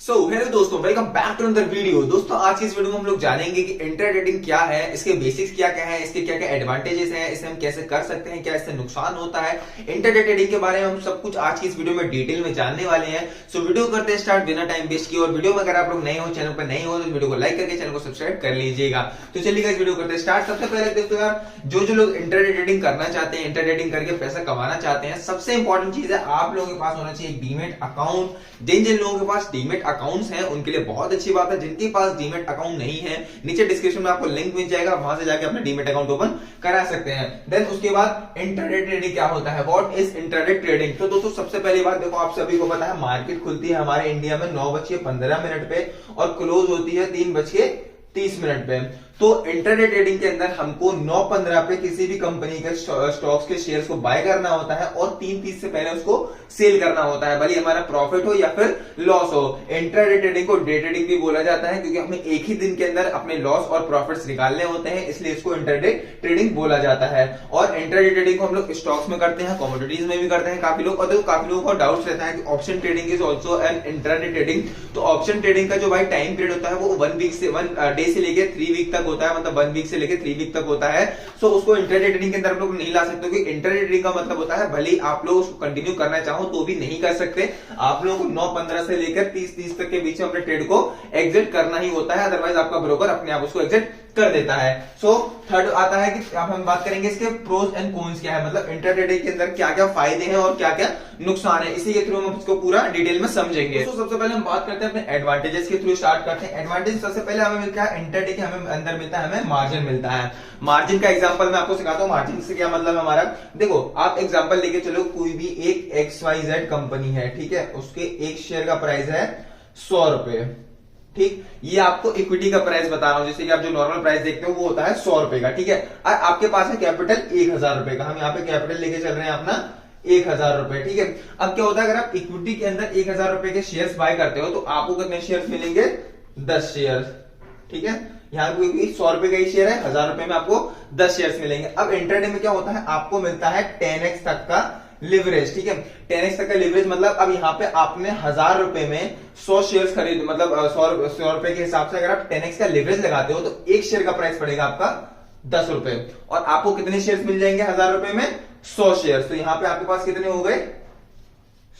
Hello दोस्तों, welcome back to another video. दोस्तों, आज की इस वीडियो में हम लोग जानेंगे कि इंट्राडे क्या है, इसके बेसिक्स क्या क्या है, इसके क्या क्या एडवांटेजेस हैं, इसे हम कैसे कर सकते हैं, क्या इससे नुकसान होता है। इंट्राडे ट्रेडिंग के बारे में हम सब कुछ आज की इस वीडियो में डिटेल में जानने वाले हैं। सो वीडियो करते हैं स्टार्ट बिना टाइम वेस्ट किए। और वीडियो में अगर आप लोग नए हो, चैनल पर नए हो, तो वीडियो को लाइक करके चैनल को सब्सक्राइब कर लीजिएगा। तो चलिए वीडियो करते हैं स्टार्ट। सबसे पहले दोस्तों यार, जो लोग इंट्राडे ट्रेडिंग करना चाहते हैं, इंट्राडे ट्रेडिंग करके पैसा कमाना चाहते हैं, सबसे इंपॉर्टेंट चीज है आप लोगों के पास होना चाहिए डीमेट अकाउंट। जिन लोगों के पास डीमेट अकाउंट्स हैं उनके लिए बहुत अच्छी बात है। जिनके पास डीमेट अकाउंट नहीं है, नीचे डिस्क्रिप्शन में आपको लिंक मिल जाएगा, वहां से जाके अपना डीमेट अकाउंट ओपन करा सकते हैं। देन उसके बाद इंट्राडे ट्रेडिंग क्या होता है, व्हाट इज इंट्राडे ट्रेडिंग। तो दोस्तों सबसे पहली बात देखो, आप सभी को पता है मार्केट खुलती है हमारे इंडिया में 9:15 पे और क्लोज होती है 3:30 पे। तो इंट्राडे ट्रेडिंग के अंदर हमको 9:15 पे किसी भी कंपनी के स्टॉक्स के शेयर्स को बाय करना होता है और 3:30 से पहले उसको सेल करना होता है, भले हमारा प्रॉफिट हो या फिर लॉस हो। इंट्राडे ट्रेडिंग को डे ट्रेडिंग भी बोला जाता है, क्योंकि हमें एक ही दिन के अंदर अपने लॉस और प्रॉफिट्स निकालने होते हैं, इसलिए इसको इंट्राडे ट्रेडिंग बोला जाता है। और इंट्राडे ट्रेडिंग को हम लोग स्टॉक्स में करते हैं, कमोडिटीज में भी करते हैं काफी लोग। और तो काफी लोगों को डाउट रहता है कि option trading is also an intraday trading. तो ऑप्शन ट्रेडिंग का जो भाई टाइम पीरियड होता है वो 1 डे से लेकर 3 वीक तक होता है, मतलब 1 वीक से लेकर 3 वीक तक होता है। सो उसको इंट्राडे ट्रेडिंग के अंदर हम लोग नहीं ला सकते, क्योंकि इंट्राडे ट्रेडिंग का मतलब होता है भले ही आप लोग उसको कंटिन्यू करना चाहो तो भी नहीं कर सकते। आप लोगों को 9:15 से लेकर 30:30 तक के बीच में अपने ट्रेड को एग्जिट करना ही होता है, अदरवाइज आपका ब्रोकर अपने आप उसको एग्जिट कर देता है। सो थर्ड आता है कि अब हम बात करेंगे इसके प्रोज एंड कॉन्स क्या है, मतलब इंट्राडे के अंदर क्या क्या फायदे हैं और क्या क्या नुकसान है। इसी के थ्रू हम इसको पूरा डिटेल में समझेंगे। तो सबसे पहले हम बात करते हैं अपने एडवांटेजेस के थ्रू स्टार्ट करते हैं। एडवांटेज सबसे पहले हमें मिलता है इंट्राडे के हमें अंदर मिलता है, हमें मार्जिन मिलता है। मार्जिन का एग्जांपल मैं आपको सिखाता हूं। मार्जिन से क्या मतलब हमारा, देखो आप एग्जांपल लेके चलो, कोई भी एक XYZ कंपनी है, ठीक है, उसके एक शेयर का प्राइस है 100 रुपए, ठीक। ये आपको इक्विटी का प्राइस बता रहा हूं, जैसे कि आप जो नॉर्मल प्राइस देखते हो वो होता है 100 रुपए का, ठीक है। और आपके पास है कैपिटल 1000 रुपए का, हम यहाँ पे कैपिटल लेके चल रहे हैं अपना 1000 रुपए, ठीक है। अब क्या होता है, अगर आप इक्विटी के अंदर 1000 रुपए के शेयर्स बाय करते हो तो आपको कितने शेयर्स मिलेंगे, 10 शेयर्स, ठीक है। यहाँ पे 100 रुपए का ही शेयर है, 1000 रुपए में आपको 10 शेयर्स मिलेंगे। अब इंट्राडे में क्या होता है, आपको मिलता है 10x तक का लिवरेज, ठीक है। 10x तक का लिवरेज मतलब अब यहाँ पे आपने 1000 रुपए में 100 शेयर्स खरीद, मतलब 100 रुपए के हिसाब से अगर आप 10x का लिवरेज लगाते हो तो एक शेयर का प्राइस पड़ेगा आपका 10 रुपए, और आपको कितने शेयर्स मिल जाएंगे 1000 रुपए में, 100 शेयर्स। तो यहाँ पे आपके पास कितने हो गए,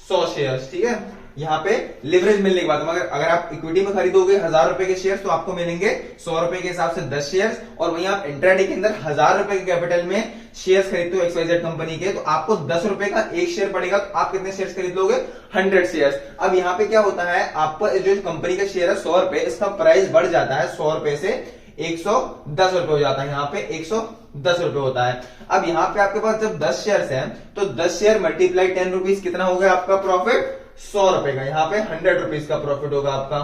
100 शेयर्स, ठीक है। यहाँ पे लिवरेज मिलने के बाद मगर अगर आप इक्विटी में खरीदोगे 1000 रुपए के शेयर्स तो आपको मिलेंगे 100 रुपए के हिसाब से 10 शेयर्स। और वहीं आप इंट्राडे के अंदर 1000 रुपए के कैपिटल में शेयर्स खरीदते हो XYZ कंपनी के, तो आपको 10 रुपए का एक शेयर पड़ेगा, तो आप कितने शेयर्स खरीद लोगे, 100 शेयर्स। अब यहाँ पे क्या होता है, आपका जो कंपनी का शेयर है 100 रुपए, इसका प्राइस बढ़ जाता है 100 रुपए से 110 रुपए हो जाता है, यहाँ पे 110 रुपए होता है। अब यहाँ पे आपके पास जब 10 शेयर्स हैं तो 10 शेयर मल्टीप्लाई 10 रुपीज कितना हो गया आपका प्रॉफिट, 100 रुपए का, यहाँ पे 100 रुपीज का प्रॉफिट होगा आपका,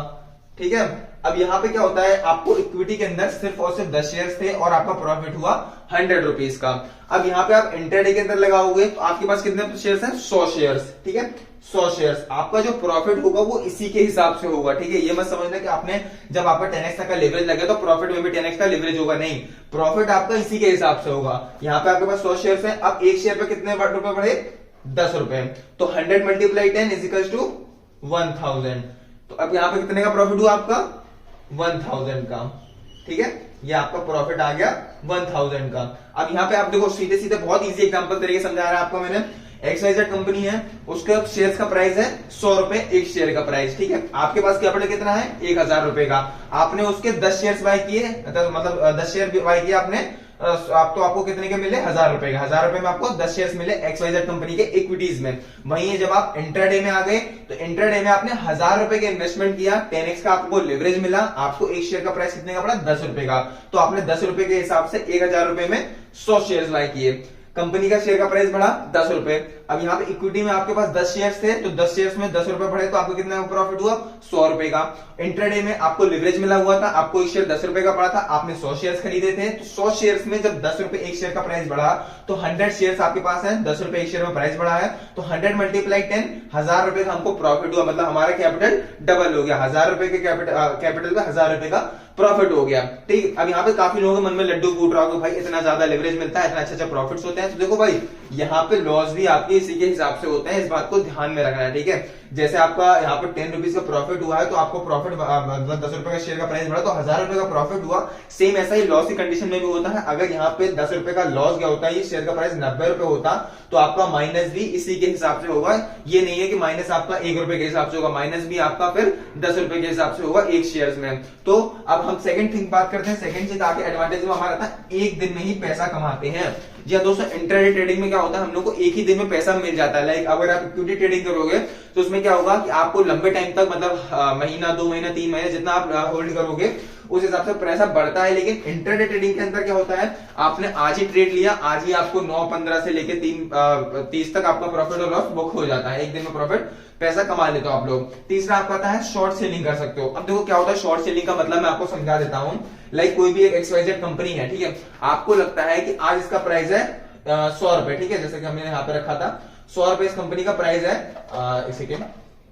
ठीक है। अब यहाँ पे क्या होता है, आपको इक्विटी के अंदर सिर्फ और सिर्फ 10 शेयर्स थे और आपका प्रॉफिट हुआ 100 रुपीज का। अब यहाँ पे आप इंट्राडे के अंदर लगाओगे तो आपके पास कितने शेयर्स हैं, 100 शेयर्स, ठीक है। 100 शेयर्स, आपका जो प्रॉफिट होगा वो इसी के हिसाब से होगा, ठीक है। ये मत समझना कि आपने जब आपका 10x तक का लिवरेज लगे तो प्रॉफिट में भी 10x का लिवरेज होगा, नहीं, प्रॉफिट आपका इसी के हिसाब से होगा। यहाँ पे आपके पास 100 शेयर्स हैं, अब एक शेयर पे कितने रुपए बढ़े, 10 रुपए, तो 100 मल्टीप्लाई 10 इज इक्वल टू 1000। तो अब यहाँ पे कितने का प्रॉफिट हुआ आपका, 1000 का, ठीक है। ये आपका प्रॉफिट आ गया 1000 का। अब यहाँ पे आप देखो सीधे सीधे बहुत इजी एग्जांपल तरीके समझा रहा है आपको मैंने। XYZ कंपनी है, उसका शेयर्स का प्राइस है 100 रुपए एक शेयर का प्राइस, ठीक है। आपके पास कैपिटल कितना है, 1000 रुपए का, आपने उसके 10 शेयर्स बाय किए, मतलब 10 शेयर बाय किए आपने, आप तो आपको कितने के मिले, 1000 रुपए का। 1000 रुपए में आपको 10 शेयर्स मिले XYZ कंपनी के इक्विटीज में। वहीं जब आप इंट्राडे में आ गए तो इंट्राडे में आपने 1000 रुपए के इन्वेस्टमेंट किया, 10x का आपको लिवरेज मिला, आपको एक शेयर का प्राइस कितने का पड़ा, 10 रुपए का, तो आपने 10 रुपए के हिसाब से 1000 रुपए में 100 शेयर्स बाय किए, कंपनी का शेयर का प्राइस बढ़ा 10 रुपए। अब यहाँ पे इक्विटी में आपके पास 10 शेयर्स थे, तो 10 शेयर्स में 10 रुपए बढ़े, तो आपको कितना प्रॉफिट हुआ, 100 रुपए का। इंट्राडे में आपको लिवरेज मिला हुआ था, आपको एक शेयर 10 रुपए का पड़ा था, आपने 100 शेयर्स खरीदे थे, तो 100 शेयर्स में जब 10 रुपए एक शेयर का प्राइस बढ़ा तो 100 शेयर्स आपके पास है, 10 रुपए एक शेयर में प्राइस बढ़ा है, तो 100 मल्टीप्लाई 10, 1000 रुपए का हमको प्रॉफिट हुआ, मतलब हमारा कैपिटल डबल हो गया, 1000 रुपए के कैपिटल पे 1000 रुपए का प्रॉफिट हो गया, ठीक। अब यहाँ पे काफी लोगों के मन में लड्डू फूट रहा होगा, भाई इतना ज्यादा लिवरेज मिलता है, इतना अच्छा प्रॉफिट्स होते हैं। तो देखो भाई, यहाँ पे लॉस भी आपके इसी के हिसाब से होते हैं, इस बात को ध्यान में रखना है, ठीक है। जैसे आपका यहाँ पर 10 रुपीज का प्रॉफिट हुआ है तो आपको प्रॉफिट मतलब 10 रुपए का शेयर का प्राइस बढ़ा तो 1000 रुपए का प्रॉफिट हुआ। सेम ऐसा ही लॉस की कंडीशन में भी होता है। अगर यहाँ पे 10 रुपए का लॉस गया होता है, ये शेयर का प्राइस 90 रुपए होता तो आपका माइनस भी इसी के हिसाब से होगा। ये नहीं है कि माइनस आपका 1 रुपए के हिसाब से होगा, माइनस भी आपका फिर 10 रुपए के हिसाब से होगा एक शेयर में। तो अब हम सेकंड थिंग बात करते हैं। सेकंड चीज आगे एडवांटेज में हमारा था एक दिन में ही पैसा कमाते हैं। जी हाँ दोस्तों, इंट्राडे ट्रेडिंग में क्या होता है, हम लोग को एक ही दिन में पैसा मिल जाता है। लाइक अगर आप इक्विटी ट्रेडिंग करोगे तो उसमें क्या होगा कि आपको लंबे टाइम तक मतलब महीना 2 महीना 3 महीने जितना आप होल्ड करोगे उस हिसाब से पैसा बढ़ता है। लेकिन इंट्राडे ट्रेडिंग के अंदर क्या होता है, आपने आज ही ट्रेड लिया, आज ही आपको 9-15 से लेके 30 तक आपका प्रॉफिट और लॉस बुक हो जाता है। एक दिन में प्रॉफिट पैसा कमा लेते हो आप लोग। तीसरा आपका आता है शॉर्ट सेलिंग कर सकते हो। अब देखो क्या होता है शॉर्ट सेलिंग का मतलब मैं आपको समझा देता हूं। लाइक कोई भी एक XYZ कंपनी है, ठीक है, आपको लगता है कि आज इसका प्राइस है 100 रुपए, ठीक है, जैसे कि हमने यहाँ पे रखा था 100 रुपए इस कंपनी का प्राइस है।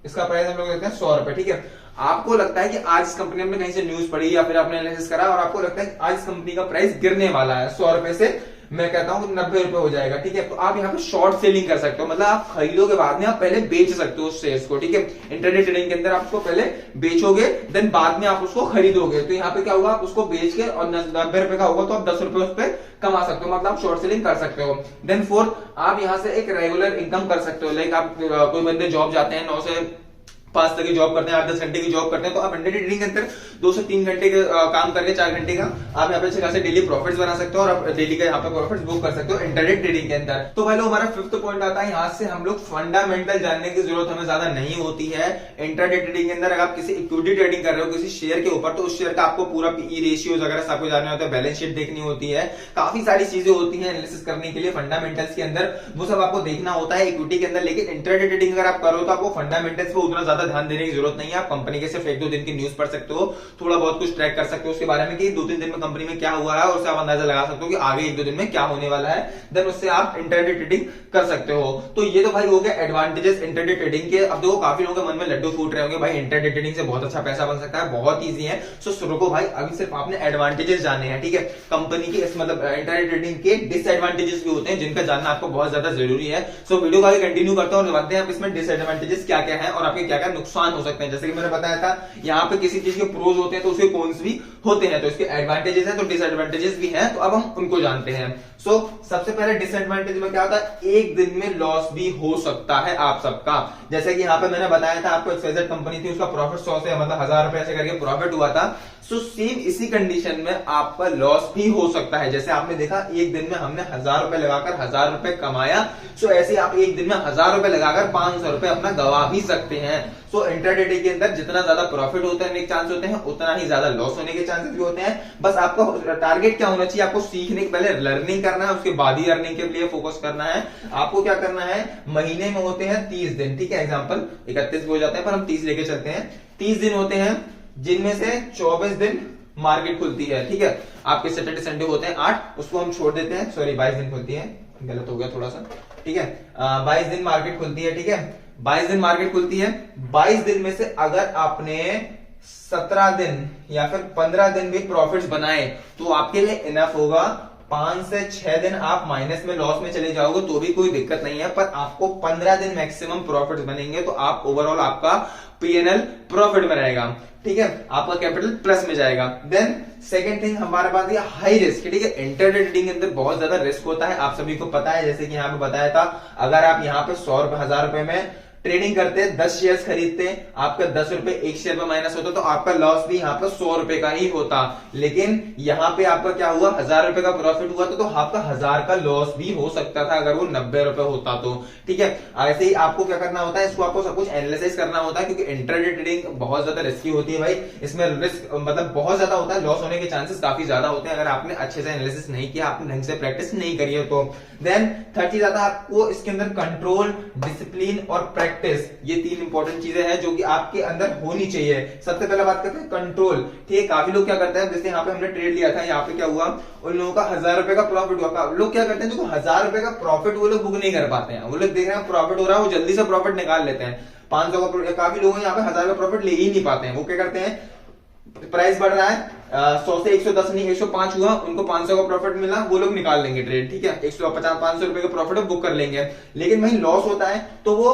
इसका प्राइस हम लोग देखते हैं 100 रुपए, ठीक है। आपको लगता है कि आज इस कंपनी में कहीं से न्यूज पढ़ी या फिर आपने एनालिसिस करा और आपको लगता है कि आज इस कंपनी का प्राइस गिरने वाला है 100 रुपए से, मैं कहता हूं 90 रुपए हो जाएगा, ठीक है। तो आप यहाँ पे शॉर्ट सेलिंग कर सकते हो, मतलब आप खरीदोगे बाद में आप पहले बेच सकते हो उस शेयर्स को, ठीक है। इंट्राडे ट्रेडिंग के अंदर आप उसको पहले बेचोगे देन बाद में आप उसको खरीदोगे। तो यहाँ पे क्या होगा, आप उसको बेच के और 90 रुपए का होगा तो आप 10 रुपए उस पर कमा सकते हो, मतलब आप शॉर्ट सेलिंग कर सकते हो। देन फोर्थ, आप यहाँ से एक रेगुलर इनकम कर सकते हो। लाइक आप कोई बंदे जॉब जाते हैं 9 से 5 तक की जॉब करते हैं, 8-10 घंटे की जॉब करते हैं, तो आप इंट्राडे ट्रेडिंग के अंदर 2 से 3 घंटे के काम करके 4 घंटे का आप यहाँ पे अच्छे खासे डेली प्रॉफिट्स बना सकते हो और आप डेली का यहाँ पे प्रॉफिट्स बुक कर सकते हो इंट्राडे ट्रेडिंग के अंदर। तो भाई लोग हमारा फिफ्थ पॉइंट आता है, यहाँ से हम लोग फंडामेंटल जानने की जरूरत हमें ज्यादा नहीं होती है इंट्राडे ट्रेडिंग के अंदर। अगर आप किसी इक्विटी ट्रेडिंग कर रहे हो किसी शेयर के ऊपर तो उस शेयर का आपको पूरा पीई रेशियोज वगैरह सब कुछ जानना होता है, बैलेंस शीट देखनी होती है, काफी सारी चीजें होती है एनालिसिस करने के लिए फंडामेंटल्स के अंदर, वो सब आपको देखना होता है इक्विटी के अंदर। लेकिन इंट्राडे ट्रेडिंग अगर आप करो तो आपको फंडामेंटल्स पे उतना ज्यादा ध्यान देने की जरूरत नहीं है। आप कंपनी के सिर्फ 1-2 दिन की न्यूज पढ़ सकते हो, थोड़ा बहुत कुछ ट्रैक कर सकते हो उसके बारे में कि 2-3 दिन में कंपनी में क्या हुआ है और उससे आप अंदाजा लगा सकते हो कि आगे 1-2 दिन में क्या होने वाला है, देन उससे आप इंट्राडे ट्रेडिंग कर सकते हो। तो ये तो भाई हो गया एडवांटेजेस इंट्राडे ट्रेडिंग के। अब देखो काफी लोगों के मन में लड्डू फूट रहे होंगे, भाई इंट्राडे ट्रेडिंग से बहुत अच्छा पैसा बन सकता है, बहुत ईजी है। सो रुको भाई, अभी सिर्फ आपने एडवांटेजेस जाने हैं, ठीक है। कंपनी के मतलब इंट्राडे ट्रेडिंग के डिसएडवांटेजेस भी होते हैं जिनका जानना आपको बहुत ज्यादा जरूरी है। सो वीडियो को आगे कंटिन्यू करता हूं और बताते हैं आप इसमें डिसएडवांटेजेस क्या क्या है और आपके क्या क्या नुकसान हो सकते हैं। जैसे कि मैंने बताया था यहाँ पे किसी चीज के प्रोज होते हैं तो उसके कॉन्स भी होते हैं, तो इसके एडवांटेजेस हैं तो डिसएडवांटेजेस भी हैं, तो अब हम उनको जानते हैं। सो सबसे पहले डिसएडवांटेज में क्या होता है, एक दिन में लॉस भी हो सकता है आप सबका। जैसे कि यहाँ पे मैंने बताया था आपको XYZ कंपनी थी, उसका प्रॉफिट 100 से मतलब 1000 रुपए से करके प्रॉफिट हुआ था। सो सेम इसी कंडीशन में आपका लॉस भी हो सकता है। जैसे आपने देखा एक दिन में हमने 1000 रुपए लगाकर 1000 रुपए कमाया, सो ऐसे आप एक दिन में 1000 रुपए लगाकर 500 रुपए अपना गवा भी सकते हैं। सो इंट्राडे के अंदर जितना ज्यादा प्रॉफिट होता है चांस होते हैं उतना ही ज्यादा लॉस होने के चांसेस भी होते हैं। बस आपका टारगेट क्या होना चाहिए, आपको सीखने के पहले लर्निंग करना है, उसके बाद ही अर्निंग के लिए फोकस करना है। आपको क्या करना है, महीने में होते हैं 30 दिन, ठीक है, एग्जांपल 31 हो जाते हैं पर हम 30 लेके चलते हैं। 30 दिन होते हैं जिनमें से 24 दिन मार्केट खुलती है, ठीक है। आपके सैटरडे संडे होते हैं 8, उसको हम छोड़ देते हैं, सॉरी 22 दिन खुलती है, गलत हो गया थोड़ा सा, ठीक है। 22 दिन मार्केट खुलती है, ठीक है, 22 दिन मार्केट खुलती है। 22 दिन में से अगर आपने 17 दिन या फिर 15 दिन भी प्रॉफिट्स बनाए तो आपके लिए इनफ होगा। 5 से 6 दिन आप माइनस में लॉस में चले जाओगे तो भी कोई दिक्कत नहीं है, पर आपको 15 दिन मैक्सिमम प्रॉफिट्स बनेंगे तो आप ओवरऑल आपका पीएनएल प्रॉफिट में रहेगा, ठीक है, आपका कैपिटल प्लस में जाएगा। देन सेकंड थिंग हमारे पास ये हाई रिस्क, ठीक है। इंट्राडे ट्रेडिंग के अंदर बहुत ज्यादा रिस्क होता है, आप सभी को पता है। जैसे कि यहाँ पे बताया था, अगर आप यहाँ पे 100 रुपए 1000 रुपए में ट्रेडिंग करते हैं, 10 शेयर्स खरीदते हैं, आपका 10 रुपए एक शेयर में माइनस होता तो आपका लॉस भी यहाँ पर 100 रुपए का ही होता। लेकिन यहाँ पे आपका क्या हुआ, 1000 रुपए का प्रॉफिट हुआ तो आपका 1000 का लॉस भी हो सकता था अगर वो 90 रुपए होता तो, ठीक है। ऐसे ही आपको क्या करना होता है, इसको आपको सब कुछ एनालिसिस करना होता है, क्योंकि इंट्राडे ट्रेडिंग बहुत ज्यादा रिस्की होती है भाई। इसमें रिस्क मतलब बहुत ज्यादा होता है, लॉस होने के चांसेस काफी ज्यादा होते हैं अगर आपने अच्छे से एनालिसिस नहीं किया, आपने ढंग से प्रैक्टिस नहीं करी है तो। देन थर्ड चीज आता है आपको इसके अंदर कंट्रोल, डिसिप्लिन और प्रैक्टिस, ये 3 इंपॉर्टेंट चीजें हैं जो कि आपके अंदर होनी चाहिए। सबसे पहले बात करते हैं कंट्रोल, ठीक है। काफी लोग क्या करते हैं, जैसे यहाँ पे हमने ट्रेड लिया था, यहाँ पे क्या हुआ, उन लोगों का 1000 रुपए का प्रॉफिट हुआ। लोग क्या करते हैं, जो 1000 रुपए का प्रॉफिट वो लोग बुक नहीं कर पाते हैं, वो लोग देख रहे हैं प्रॉफिट हो रहा है, वो जल्दी से प्रॉफिट निकाल लेते हैं। 500 का, काफी लोग यहाँ पे 1000 का प्रॉफिट ले ही नहीं पाते हैं। वो क्या करते हैं, प्राइस बढ़ रहा है 100 से 110 नहीं 105 हुआ, उनको 500 का प्रॉफिट मिला, वो लोग निकाल लेंगे ट्रेड, ठीक है, 150 500 रुपए का प्रॉफिट बुक कर लेंगे। लेकिन वहीं लॉस होता है तो वो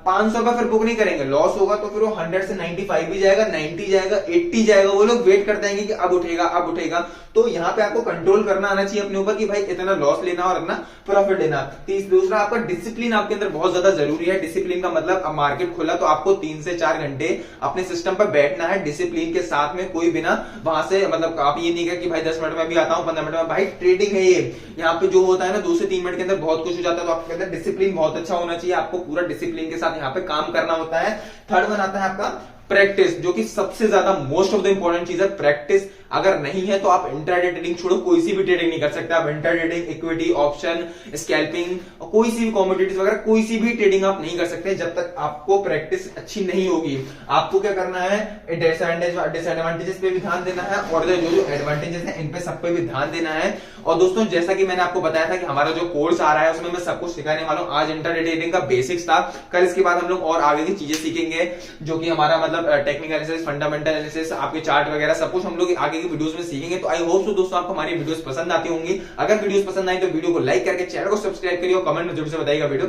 500 का फिर बुक नहीं करेंगे, लॉस होगा तो फिर वो 100 से 95 भी जाएगा, 90 जाएगा, 80 जाएगा, वो लोग वेट करते हैं कि अब उठेगा अब उठेगा। तो यहाँ पे आपको कंट्रोल करना आना चाहिए अपने ऊपर कि भाई इतना लॉस लेना और अपना प्रॉफिट लेना। दूसरा आपका डिसिप्लिन आपके अंदर बहुत ज्यादा जरूरी है। डिसिप्लिन का मतलब अब मार्केट खुला तो आपको 3 से 4 घंटे अपने सिस्टम पर बैठना है डिसिप्लिन के साथ में, कोई बिना वहां से मतलब आप ये नहीं कह कि भाई 10 मिनट में भी आता हूं 15 मिनट में, भाई ट्रेडिंग है ये, यहाँ पे जो होता है ना 2 से 3 मिनट के अंदर बहुत कुछ हो जाता है। तो आपके अंदर डिसिप्लिन बहुत अच्छा होना चाहिए, आपको पूरा डिसिप्लिन के साथ यहाँ पे काम करना होता है। थर्ड वन आता है आपका प्रैक्टिस, जो कि सबसे ज्यादा मोस्ट ऑफ द इंपॉर्टेंट चीज है प्रैक्टिस। अगर नहीं है तो आप इंट्राडे ट्रेडिंग छोड़ो, कोई सी भी ट्रेडिंग नहीं कर सकते आप। Intraday trading, equity, option, scalping, कोई सी भी कॉमोडिटीज वगैरह कोई सी भी ट्रेडिंग आप नहीं कर सकते जब तक आपको प्रैक्टिस अच्छी नहीं होगी। आपको क्या करना है, डिसएडवांटेजेस पे भी ध्यान देना है और जो जो एडवांटेजेस है इन पे सब पे भी ध्यान देना है। और दोस्तों जैसा कि मैंने आपको बताया था कि हमारा जो कोर्स आ रहा है उसमें मैं सब कुछ सिखाने वाला हूं। आज इंट्राडे ट्रेडिंग का बेसिक्स था, कल इसके बाद हम लोग और आगे की चीजें सीखेंगे जो कि हमारा मतलब टेक्निकल एनालिसिस, फंडामेंटल एनालिसिस, आपके चार्ट वगैरह सब कुछ हम लोग आगे की वीडियोस में सीखेंगे। तो आई होप सो दोस्तों आपको हमारी वीडियोस पसंद आती होंगी। अगर वीडियोस पसंद आई तो वीडियो को लाइक करके चैनल को सब्सक्राइब करिए और कमेंट में जरूर से बताइएगा वीडियो